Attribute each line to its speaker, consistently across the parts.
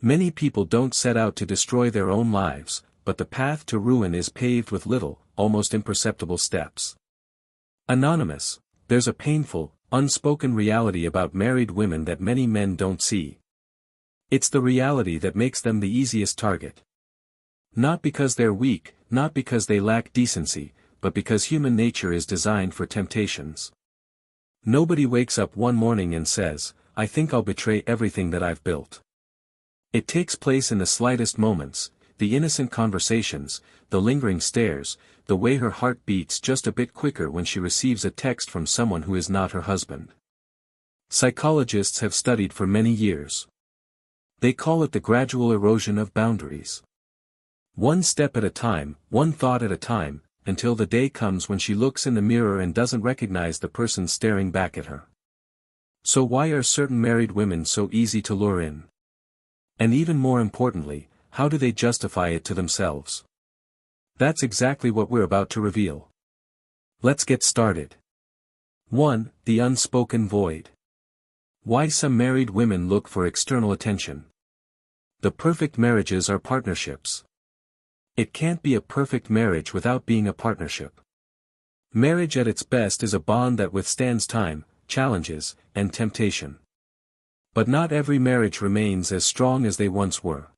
Speaker 1: Many people don't set out to destroy their own lives, but the path to ruin is paved with little, almost imperceptible steps. Anonymous, there's a painful, unspoken reality about married women that many men don't see. It's the reality that makes them the easiest target. Not because they're weak, not because they lack decency, but because human nature is designed for temptations. Nobody wakes up one morning and says, "I think I'll betray everything that I've built." It takes place in the slightest moments, the innocent conversations, the lingering stares, the way her heart beats just a bit quicker when she receives a text from someone who is not her husband. Psychologists have studied for many years. They call it the gradual erosion of boundaries. One step at a time, one thought at a time, until the day comes when she looks in the mirror and doesn't recognize the person staring back at her. So why are certain married women so easy to lure in? And even more importantly, how do they justify it to themselves? That's exactly what we're about to reveal. Let's get started. 1. The unspoken void. Why some married women look for external attention. The perfect marriages are partnerships. It can't be a perfect marriage without being a partnership. Marriage at its best is a bond that withstands time, challenges, and temptation. But not every marriage remains as strong as they once were.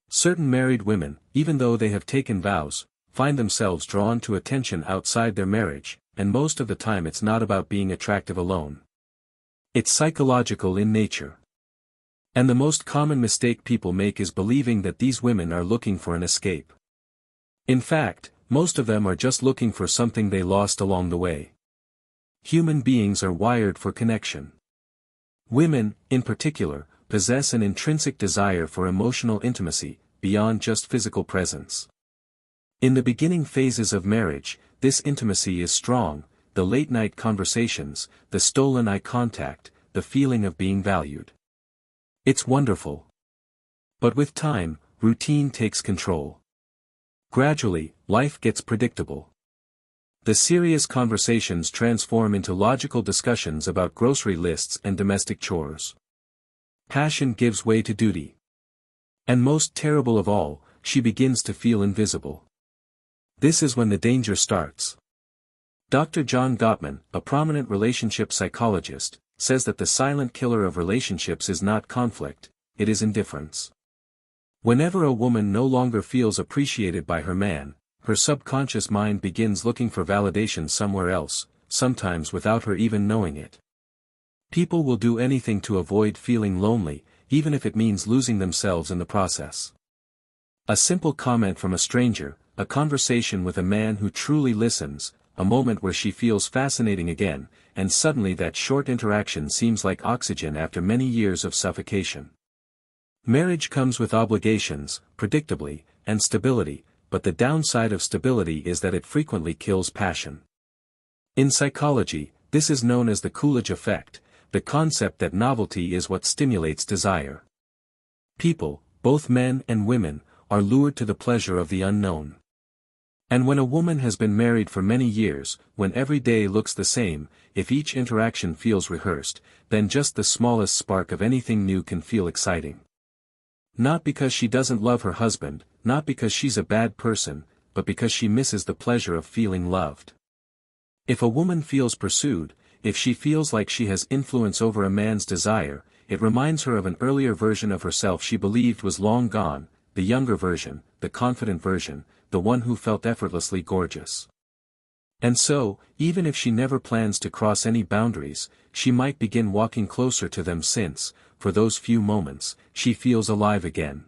Speaker 1: Certain married women, even though they have taken vows, find themselves drawn to attention outside their marriage, and most of the time it's not about being attractive alone. It's psychological in nature. And the most common mistake people make is believing that these women are looking for an escape. In fact, most of them are just looking for something they lost along the way. Human beings are wired for connection. Women, in particular, possess an intrinsic desire for emotional intimacy, beyond just physical presence. In the beginning phases of marriage, this intimacy is strong, the late-night conversations, the stolen eye contact, the feeling of being valued. It's wonderful. But with time, routine takes control. Gradually, life gets predictable. The serious conversations transform into logical discussions about grocery lists and domestic chores. Passion gives way to duty. And most terrible of all, she begins to feel invisible. This is when the danger starts. Dr. John Gottman, a prominent relationship psychologist, says that the silent killer of relationships is not conflict, it is indifference. Whenever a woman no longer feels appreciated by her man, her subconscious mind begins looking for validation somewhere else, sometimes without her even knowing it. People will do anything to avoid feeling lonely, even if it means losing themselves in the process. A simple comment from a stranger, a conversation with a man who truly listens, a moment where she feels fascinating again, and suddenly that short interaction seems like oxygen after many years of suffocation. Marriage comes with obligations, predictably, and stability, but the downside of stability is that it frequently kills passion. In psychology, this is known as the Coolidge effect, the concept that novelty is what stimulates desire. People, both men and women, are lured to the pleasure of the unknown. And when a woman has been married for many years, when every day looks the same, if each interaction feels rehearsed, then just the smallest spark of anything new can feel exciting. Not because she doesn't love her husband, not because she's a bad person, but because she misses the pleasure of feeling loved. If a woman feels pursued, if she feels like she has influence over a man's desire, it reminds her of an earlier version of herself she believed was long gone, the younger version, the confident version, the one who felt effortlessly gorgeous. And so, even if she never plans to cross any boundaries, she might begin walking closer to them since, for those few moments, she feels alive again.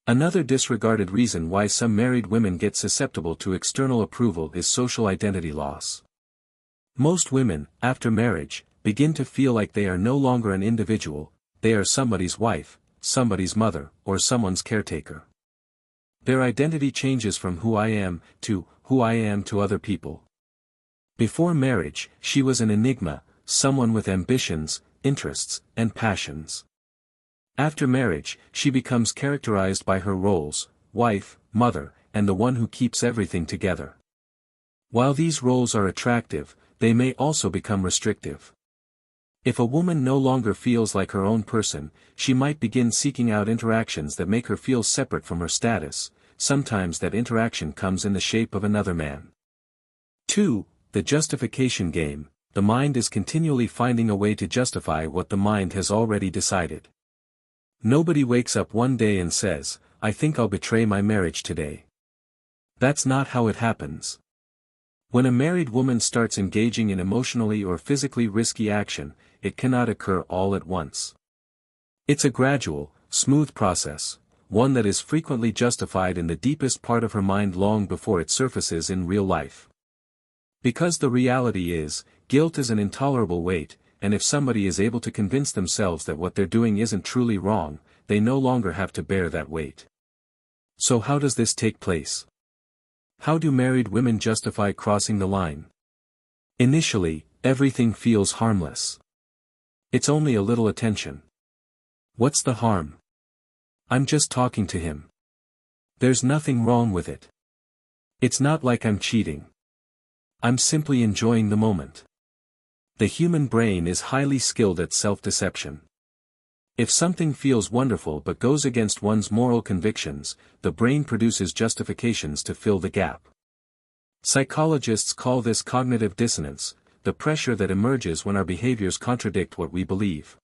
Speaker 1: Another disregarded reason why some married women get susceptible to external approval is social identity loss. Most women, after marriage, begin to feel like they are no longer an individual, they are somebody's wife, somebody's mother, or someone's caretaker. Their identity changes from who I am to who I am to other people. Before marriage, she was an enigma, someone with ambitions, interests, and passions. After marriage, she becomes characterized by her roles, wife, mother, and the one who keeps everything together. While these roles are attractive, they may also become restrictive. If a woman no longer feels like her own person, she might begin seeking out interactions that make her feel separate from her status. Sometimes that interaction comes in the shape of another man. 2. The justification game. The mind is continually finding a way to justify what the mind has already decided. Nobody wakes up one day and says, "I think I'll betray my marriage today." That's not how it happens. When a married woman starts engaging in emotionally or physically risky action, it cannot occur all at once. It's a gradual, smooth process, one that is frequently justified in the deepest part of her mind long before it surfaces in real life. Because the reality is, guilt is an intolerable weight, and if somebody is able to convince themselves that what they're doing isn't truly wrong, they no longer have to bear that weight. So how does this take place? How do married women justify crossing the line? Initially, everything feels harmless. It's only a little attention. What's the harm? I'm just talking to him. There's nothing wrong with it. It's not like I'm cheating. I'm simply enjoying the moment. The human brain is highly skilled at self-deception. If something feels wonderful but goes against one's moral convictions, the brain produces justifications to fill the gap. Psychologists call this cognitive dissonance, the pressure that emerges when our behaviors contradict what we believe.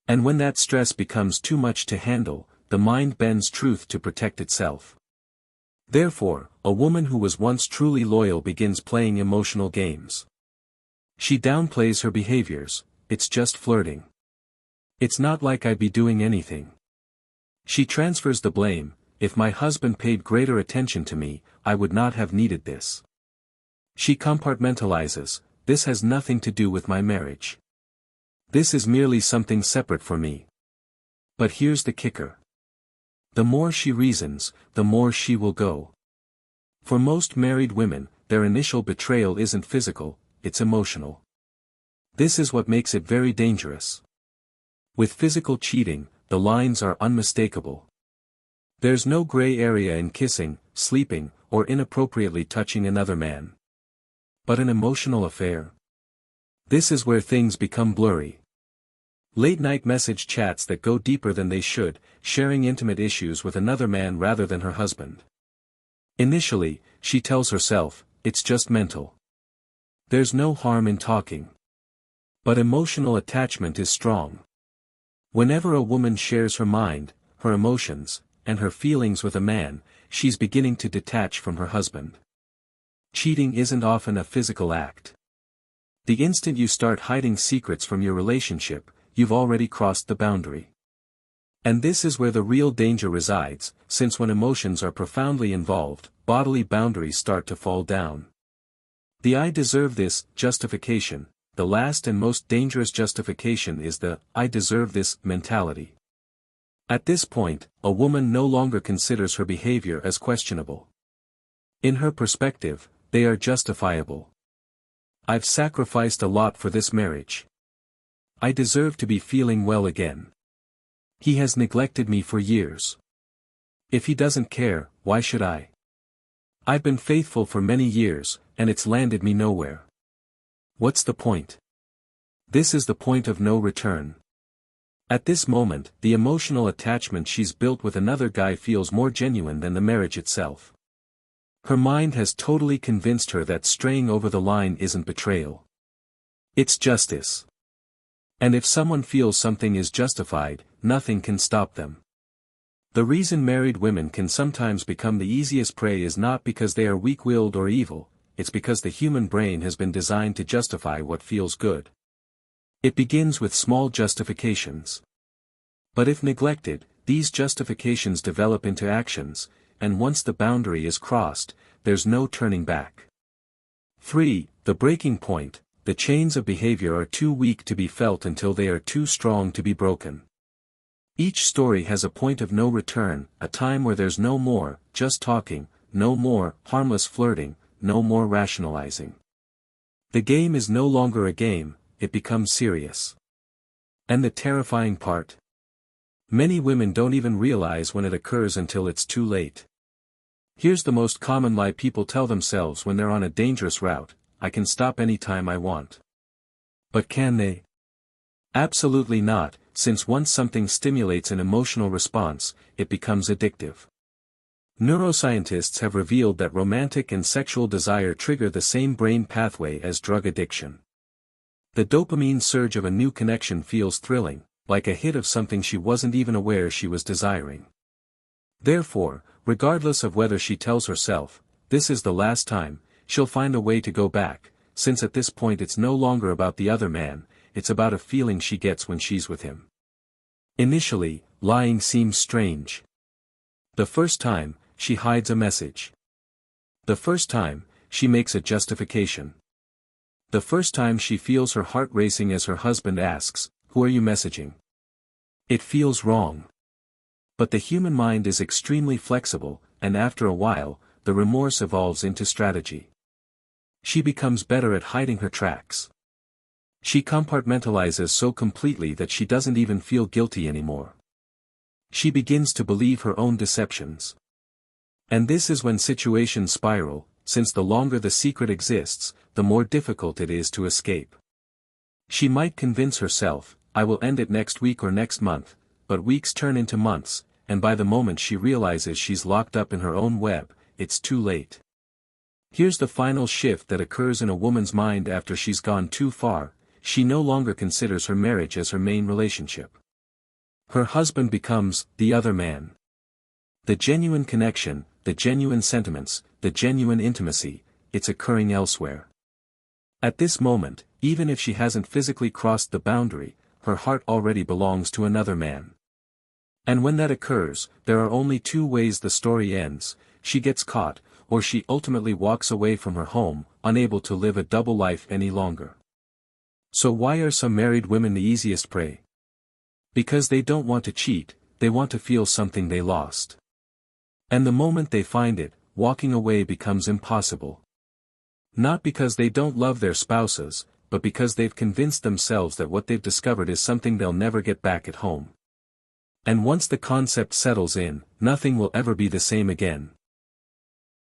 Speaker 1: And when that stress becomes too much to handle, the mind bends truth to protect itself. Therefore, a woman who was once truly loyal begins playing emotional games. She downplays her behaviors, "It's just flirting. It's not like I'd be doing anything." She transfers the blame, "If my husband paid greater attention to me, I would not have needed this." She compartmentalizes, "This has nothing to do with my marriage. This is merely something separate for me." But here's the kicker. The more she reasons, the more she will go. For most married women, their initial betrayal isn't physical, it's emotional. This is what makes it very dangerous. With physical cheating, the lines are unmistakable. There's no gray area in kissing, sleeping, or inappropriately touching another man. But an emotional affair? This is where things become blurry. Late-night message chats that go deeper than they should, sharing intimate issues with another man rather than her husband. Initially, she tells herself, "It's just mental. There's no harm in talking." But emotional attachment is strong. Whenever a woman shares her mind, her emotions, and her feelings with a man, she's beginning to detach from her husband. Cheating isn't often a physical act. The instant you start hiding secrets from your relationship, you've already crossed the boundary. And this is where the real danger resides, since when emotions are profoundly involved, bodily boundaries start to fall down. The "I deserve this" justification, the last and most dangerous justification, is the "I deserve this" mentality. At this point, a woman no longer considers her behavior as questionable. In her perspective, they are justifiable. "I've sacrificed a lot for this marriage. I deserve to be feeling well again. He has neglected me for years. If he doesn't care, why should I? I've been faithful for many years, and it's landed me nowhere. What's the point?" This is the point of no return. At this moment, the emotional attachment she's built with another guy feels more genuine than the marriage itself. Her mind has totally convinced her that straying over the line isn't betrayal. It's justice. And if someone feels something is justified, nothing can stop them. The reason married women can sometimes become the easiest prey is not because they are weak-willed or evil, it's because the human brain has been designed to justify what feels good. It begins with small justifications. But if neglected, these justifications develop into actions, and once the boundary is crossed, there's no turning back. 3. The breaking point. The chains of behavior are too weak to be felt until they are too strong to be broken. Each story has a point of no return, a time where there's no more just talking, no more harmless flirting, no more rationalizing. The game is no longer a game, it becomes serious. And the terrifying part? Many women don't even realize when it occurs until it's too late. Here's the most common lie people tell themselves when they're on a dangerous route: "I can stop anytime I want." But can they? Absolutely not, since once something stimulates an emotional response, it becomes addictive. Neuroscientists have revealed that romantic and sexual desire trigger the same brain pathway as drug addiction. The dopamine surge of a new connection feels thrilling, like a hit of something she wasn't even aware she was desiring. Therefore, regardless of whether she tells herself, "This is the last time," she'll find a way to go back, since at this point it's no longer about the other man, it's about a feeling she gets when she's with him. Initially, lying seems strange. The first time, she hides a message. The first time, she makes a justification. The first time she feels her heart racing as her husband asks, "Who are you messaging?" It feels wrong. But the human mind is extremely flexible, and after a while, the remorse evolves into strategy. She becomes better at hiding her tracks. She compartmentalizes so completely that she doesn't even feel guilty anymore. She begins to believe her own deceptions. And this is when situations spiral, since the longer the secret exists, the more difficult it is to escape. She might convince herself, "I will end it next week or next month," but weeks turn into months, and by the moment she realizes she's locked up in her own web, it's too late. Here's the final shift that occurs in a woman's mind after she's gone too far: she no longer considers her marriage as her main relationship. Her husband becomes the other man. The genuine connection, the genuine sentiments, the genuine intimacy, it's occurring elsewhere. At this moment, even if she hasn't physically crossed the boundary, her heart already belongs to another man. And when that occurs, there are only two ways the story ends: she gets caught, or she ultimately walks away from her home, unable to live a double life any longer. So why are some married women the easiest prey? Because they don't want to cheat, they want to feel something they lost. And the moment they find it, walking away becomes impossible. Not because they don't love their spouses, but because they've convinced themselves that what they've discovered is something they'll never get back at home. And once the concept settles in, nothing will ever be the same again.